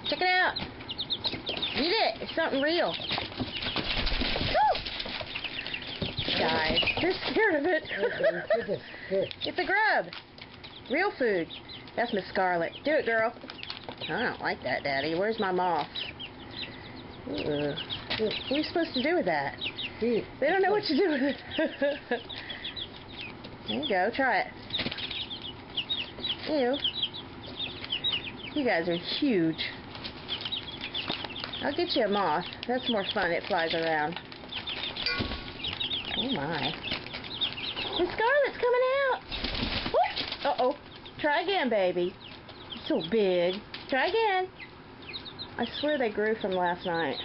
Check it out. Eat it. It's something real. Woo! Guys, they're scared of it. It's a grub. Real food. That's Miss Scarlet. Do it, girl. I don't like that, Daddy. Where's my moth? What are you supposed to do with that? They don't know what to do with it. There you go. Try it. Ew. You guys are huge. I'll get you a moth. That's more fun. It flies around. Oh my. Miss Scarlet's coming out. What? Uh-oh. Try again, baby. It's so big. Try again. I swear they grew from last night.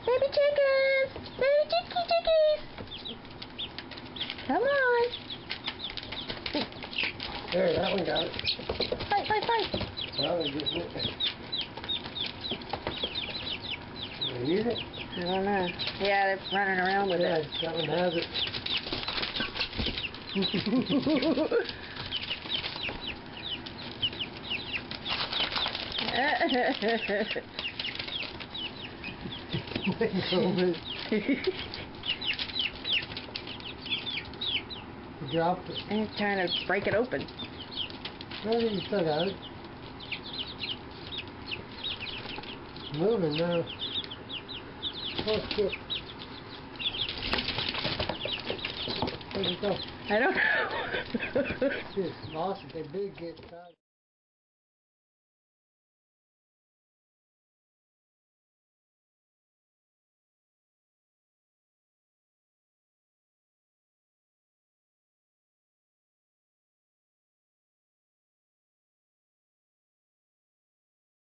Baby chickens! Baby chickies! Come on. There, that one got it. Fight, fight, fight. Well, they're getting it. They use it? I don't know. Yeah, they're running around with Yeah, it. that one has it. You dropped it. I'm trying to break it open. No, you still got it. Moving now. Oh, shit. Where'd it go? I don't know. Just lost it. They big get tired.